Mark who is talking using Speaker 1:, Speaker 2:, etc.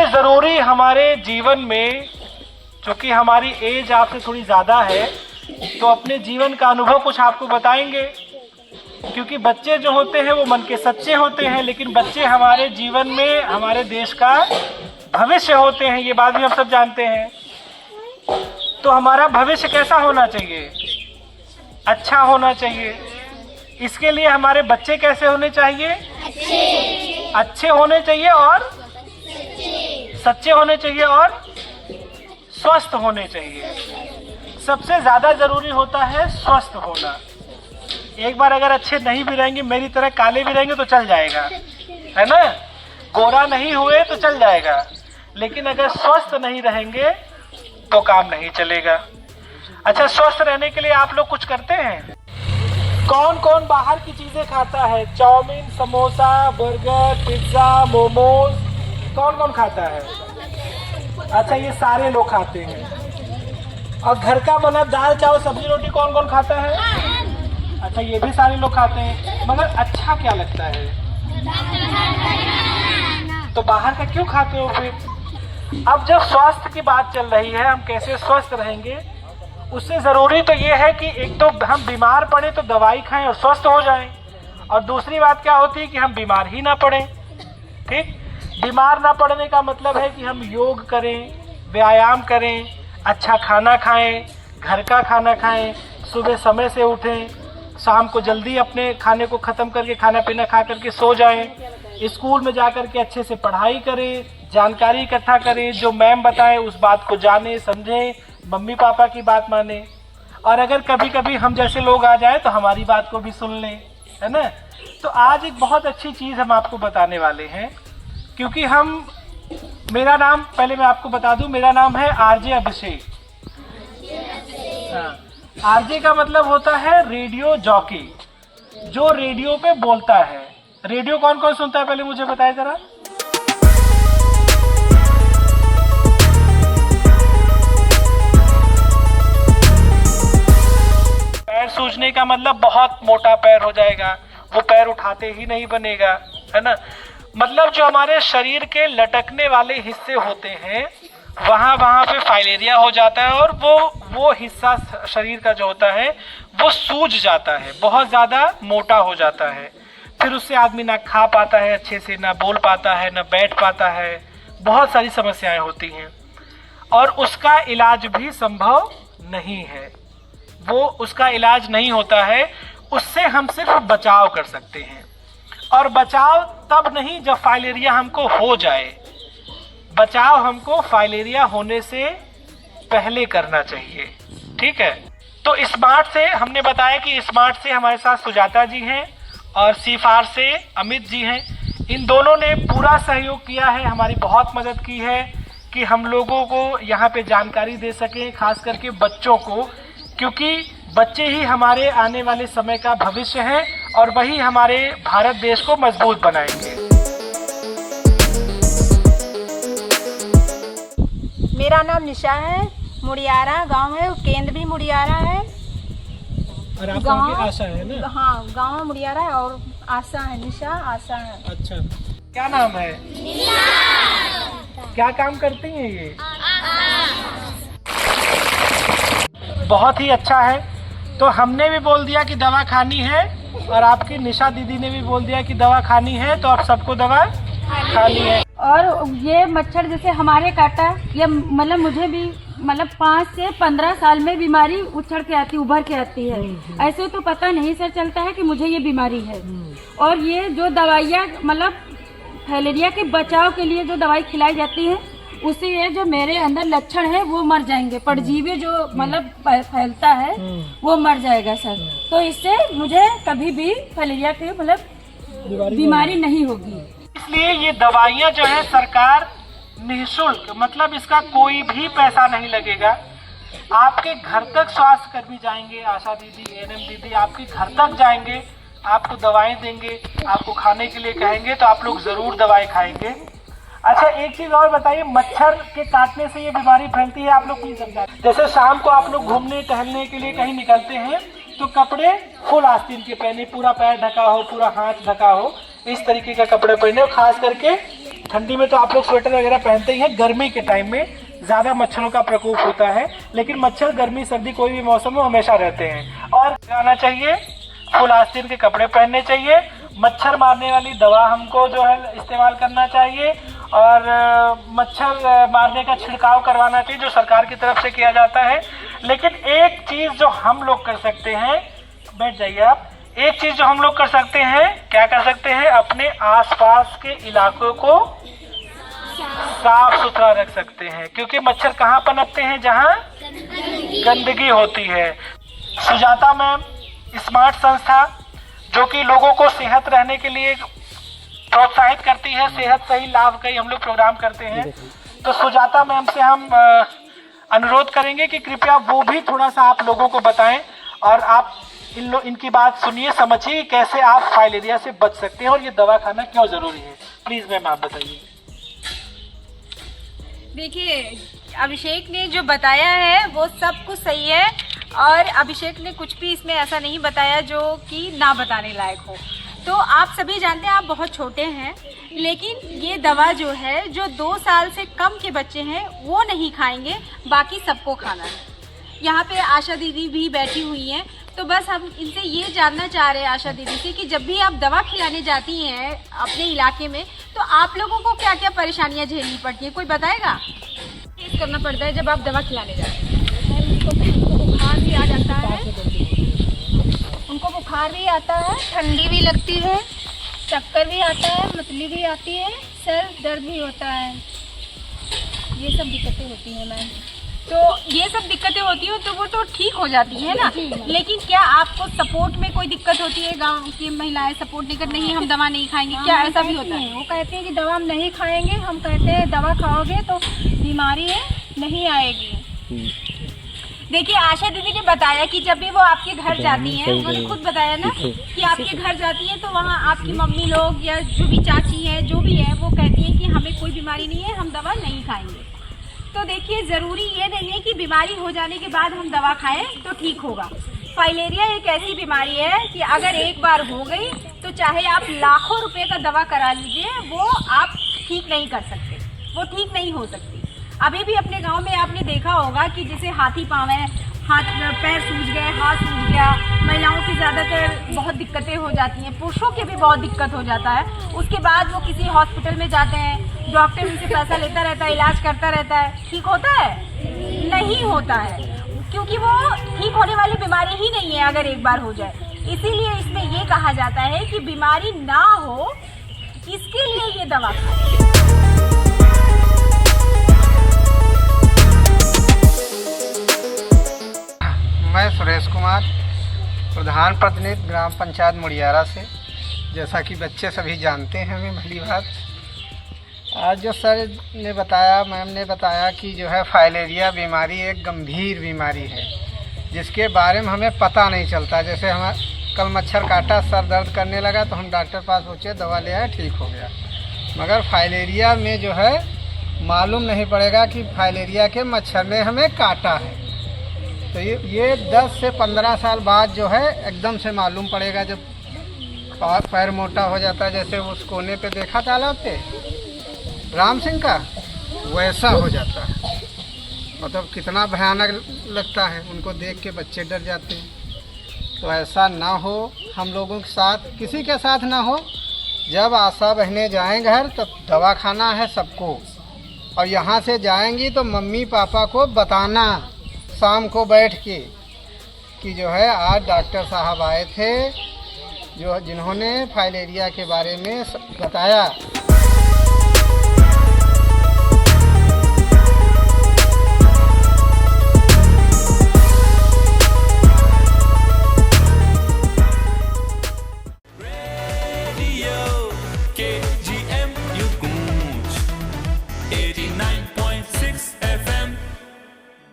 Speaker 1: सबसे ज़रूरी हमारे जीवन में, चूँकि हमारी एज आपसे थोड़ी ज़्यादा है, तो अपने जीवन का अनुभव कुछ आपको बताएंगे, क्योंकि बच्चे जो होते हैं वो मन के सच्चे होते हैं, लेकिन बच्चे हमारे जीवन में हमारे देश का भविष्य होते हैं, ये बात भी हम सब जानते हैं। तो हमारा भविष्य कैसा होना चाहिए? अच्छा होना चाहिए। इसके लिए हमारे बच्चे कैसे होने चाहिए? अच्छे होने चाहिए और सच्चे होने चाहिए और स्वस्थ होने चाहिए। सबसे ज़्यादा ज़रूरी होता है स्वस्थ होना। एक बार अगर अच्छे नहीं भी रहेंगे, मेरी तरह काले भी रहेंगे तो चल जाएगा, है ना? गोरा नहीं हुए तो चल जाएगा, लेकिन अगर स्वस्थ नहीं रहेंगे तो काम नहीं चलेगा। अच्छा, स्वस्थ रहने के लिए आप लोग कुछ करते हैं? कौन कौन बाहर की चीज़ें खाता है? Chow mein, samosa, burger, pizza, momos, कौन कौन खाता है? अच्छा, ये सारे लोग खाते हैं। और घर का बना दाल चावल सब्जी रोटी कौन कौन खाता है? अच्छा, ये भी सारे लोग खाते हैं। मगर अच्छा क्या लगता है? तो बाहर का क्यों खाते हो फिर? अब जब स्वास्थ्य की बात चल रही है, हम कैसे स्वस्थ रहेंगे, उससे ज़रूरी तो ये है कि एक तो हम बीमार पड़े तो दवाई खाएं और स्वस्थ हो जाएं, और दूसरी बात क्या होती है कि हम बीमार ही ना पड़ें। ठीक, बीमार ना पड़ने का मतलब है कि हम योग करें, व्यायाम करें, अच्छा खाना खाएं, घर का खाना खाएं, सुबह समय से उठें, शाम को जल्दी अपने खाने को ख़त्म करके खाना पीना खा करके सो जाएं, स्कूल में जा कर के अच्छे से पढ़ाई करें, जानकारी इकट्ठा करें, जो मैम बताएं उस बात को जाने समझें, मम्मी पापा की बात माने, और अगर कभी कभी हम जैसे लोग आ जाए तो हमारी बात को भी सुन लें, है ना? तो आज एक बहुत अच्छी चीज़ हम आपको बताने वाले हैं, क्योंकि मेरा नाम, पहले मैं आपको बता दूं, मेरा नाम है आरजे अभिषेक। हाँ, आरजे का मतलब होता है रेडियो जॉकी, जो रेडियो पे बोलता है। रेडियो कौन कौन सुनता है, पहले मुझे बताएं जरा। पैर सूजने का मतलब बहुत मोटा पैर हो जाएगा, वो पैर उठाते ही नहीं बनेगा, है ना? मतलब जो हमारे शरीर के लटकने वाले हिस्से होते हैं, वहाँ पे फाइलेरिया हो जाता है, और वो हिस्सा शरीर का जो होता है वो सूज जाता है, बहुत ज़्यादा मोटा हो जाता है। फिर उससे आदमी ना खा पाता है अच्छे से, ना बोल पाता है, ना बैठ पाता है, बहुत सारी समस्याएं होती हैं, और उसका इलाज भी संभव नहीं है। वो उसका इलाज नहीं होता है, उससे हम सिर्फ बचाव कर सकते हैं, और बचाव तब नहीं जब फाइलेरिया हमको हो जाए। बचाव हमको फाइलेरिया होने से पहले करना चाहिए। ठीक है, तो स्मार्ट से हमने बताया कि स्मार्ट से हमारे साथ सुजाता जी हैं और सीफार से अमित जी हैं। इन दोनों ने पूरा सहयोग किया है, हमारी बहुत मदद की है कि हम लोगों को यहाँ पे जानकारी दे सकें, खास करके बच्चों को, क्योंकि बच्चे ही हमारे आने वाले समय का भविष्य हैं और वही हमारे भारत देश को मजबूत बनाएंगे।
Speaker 2: मेरा नाम निशा है, मुड़ियारा गांव है, केंद्र भी मुड़ियारा है,
Speaker 1: और आप गांव की आशा है ना?
Speaker 2: हाँ, गांव मुड़ियारा है और आशा है, निशा आशा है।
Speaker 1: अच्छा, क्या नाम है? क्या काम करती हैं ये? बहुत ही अच्छा है। तो हमने भी बोल दिया कि दवा खानी है, और आपकी निशा दीदी ने भी बोल दिया कि दवा खानी है, तो आप सबको दवा खानी है।
Speaker 3: और ये मच्छर जैसे हमारे काटा, ये मतलब मुझे भी 5 से 15 साल में बीमारी उछड़ के आती, उभर के आती है। ऐसे तो पता नहीं सर चलता है कि मुझे ये बीमारी है। और ये जो दवाइयाँ फाइलेरिया के बचाव के लिए जो दवाई खिलाई जाती है, उससे ये जो मेरे अंदर लक्षण है वो मर जाएंगे, परजीवी जो फैलता है वो मर जाएगा सर। तो इससे मुझे कभी भी फाइलेरिया की बीमारी नहीं होगी।
Speaker 1: इसलिए ये दवाइयाँ जो है सरकार निःशुल्क, मतलब इसका कोई भी पैसा नहीं लगेगा, आपके घर तक स्वास्थ्य कर्मी जाएंगे, आशा दीदी, एएनएम दीदी आपके घर तक जाएंगे, आपको दवाएं देंगे, आपको खाने के लिए कहेंगे, तो आप लोग जरूर दवाई खाएंगे। अच्छा, एक चीज और बताइए, मच्छर के काटने से ये बीमारी फैलती है, आप लोग प्लीज समझाइए। जैसे शाम को आप लोग घूमने टहलने के लिए कहीं निकलते हैं, तो कपड़े फुल आस्तीन के पहने, पूरा पैर ढका हो, पूरा हाथ ढका हो, इस तरीके का कपड़े पहने, खास करके ठंडी में तो आप लोग स्वेटर वगैरह पहनते ही हैं, गर्मी के टाइम में ज़्यादा मच्छरों का प्रकोप होता है, लेकिन मच्छर गर्मी सर्दी कोई भी मौसम में हमेशा रहते हैं। और लगाना चाहिए, फुल आस्तीन के कपड़े पहनने चाहिए, मच्छर मारने वाली दवा हमको जो है इस्तेमाल करना चाहिए, और मच्छर मारने का छिड़काव करवाना चाहिए जो सरकार की तरफ से किया जाता है। लेकिन एक चीज़ जो हम लोग कर सकते हैं, बैठ जाइए आप, एक चीज़ जो हम लोग कर सकते हैं, क्या कर सकते हैं, अपने आसपास के इलाकों को साफ सुथरा रख सकते हैं, क्योंकि मच्छर कहाँ पनपते हैं, जहाँ गंदगी होती है। सुजाता मैम स्मार्ट संस्था जो कि लोगों को सेहत रहने के लिए प्रोत्साहित करती है, सेहत सही लाभ का ही हम लोग प्रोग्राम करते हैं। तो सुजाता मैम से हम अनुरोध करेंगे कि कृपया वो भी थोड़ा सा आप लोगों को बताएं, और आप इनकी बात सुनिए, समझिए कैसे आप फाइलेरिया से बच सकते हैं और ये दवा खाना क्यों जरूरी है। प्लीज मैम आप बताइए।
Speaker 2: देखिए, अभिषेक ने जो बताया है वो सब कुछ सही है, और अभिषेक ने कुछ भी इसमें ऐसा नहीं बताया जो कि ना बताने लायक हो। तो आप सभी जानते हैं, आप बहुत छोटे हैं, लेकिन ये दवा जो है, जो 2 साल से कम के बच्चे हैं वो नहीं खाएंगे, बाकी सबको खाना है। यहाँ पे आशा दीदी भी बैठी हुई हैं, तो बस हम इनसे ये जानना चाह रहे हैं आशा दीदी से कि जब भी आप दवा खिलाने जाती हैं अपने इलाके में, तो आप लोगों को क्या क्या परेशानियाँ झेलनी पड़ती हैं, कोई बताएगा? फेस करना पड़ता है जब आप दवा खिलाने जाते हैं? उनको बुखार भी आ जाता है, उनको बुखार भी आता है, ठंडी भी लगती है, चक्कर भी आता है, मतली भी आती है, सर दर्द भी होता है, ये सब दिक्कतें होती हैं मैम। तो ये सब दिक्कतें होती हैं तो वो तो ठीक हो जाती है ना, लेकिन क्या आपको सपोर्ट में कोई दिक्कत होती है? गांव की महिलाएं सपोर्ट नहीं करती, नहीं हम दवा नहीं खाएंगे, क्या ऐसा भी होता है?
Speaker 4: वो कहते हैं कि दवा हम नहीं खाएंगे, हम कहते हैं दवा खाओगे तो बीमारी है नहीं आएगी।
Speaker 2: देखिए, आशा दीदी ने बताया कि जब भी वो आपके घर जाती हैं, उन्होंने खुद बताया ना कि आपके घर जाती हैं तो वहाँ आपकी मम्मी लोग या जो भी चाची है, जो भी है, वो कहती हैं कि हमें कोई बीमारी नहीं है, हम दवा नहीं खाएंगे। तो देखिए, ज़रूरी ये नहीं है कि बीमारी हो जाने के बाद हम दवा खाएं तो ठीक होगा। फाइलेरिया एक ऐसी बीमारी है कि अगर एक बार हो गई तो चाहे आप लाखों रुपए का दवा करा लीजिए, वो आप ठीक नहीं कर सकते, वो ठीक नहीं हो सकती। अभी भी अपने गांव में आपने देखा होगा कि जैसे हाथी पाँव है, हाथ पैर सूज गए, हाथ सूज गया, महिलाओं की ज़्यादातर बहुत दिक्कतें हो जाती हैं, पुरुषों की भी बहुत दिक्कत हो जाता है। उसके बाद वो किसी हॉस्पिटल में जाते हैं, डॉक्टर उनसे पैसा लेता रहता है, इलाज करता रहता है, ठीक होता है? नहीं होता है, क्योंकि वो ठीक होने वाली बीमारी ही नहीं है अगर एक बार हो जाए। इसीलिए इसमें ये कहा जाता है कि बीमारी ना हो, इसके लिए ये दवा खाएं।
Speaker 5: मैं सुरेश कुमार, प्रधान प्रतिनिधि ग्राम पंचायत मुड़ियारा से। जैसा कि बच्चे सभी जानते हैं हमें भली बात, आज जो सर ने बताया, मैम ने बताया कि जो है फाइलेरिया बीमारी एक गंभीर बीमारी है जिसके बारे में हमें पता नहीं चलता। जैसे हम कल मच्छर काटा, सर दर्द करने लगा तो हम डॉक्टर पास पहुँचे, दवा ले आए, ठीक हो गया। मगर फाइलेरिया में जो है मालूम नहीं पड़ेगा कि फाइलेरिया के मच्छर ने हमें काटा है। तो ये 10 से 15 साल बाद जो है एकदम से मालूम पड़ेगा, जब पैर मोटा हो जाता है। जैसे उस कोने पे देखा तालाब पे राम सिंह का, वैसा हो जाता है। मतलब कितना भयानक लगता है, उनको देख के बच्चे डर जाते हैं। तो ऐसा ना हो हम लोगों के साथ, किसी के साथ ना हो। जब आशा बहनें जाएं घर तब दवा खाना है सबको, और यहाँ से जाएंगी तो मम्मी पापा को बताना शाम को बैठ के कि जो है आज डॉक्टर साहब आए थे जिन्होंने फाइलेरिया के बारे में बताया।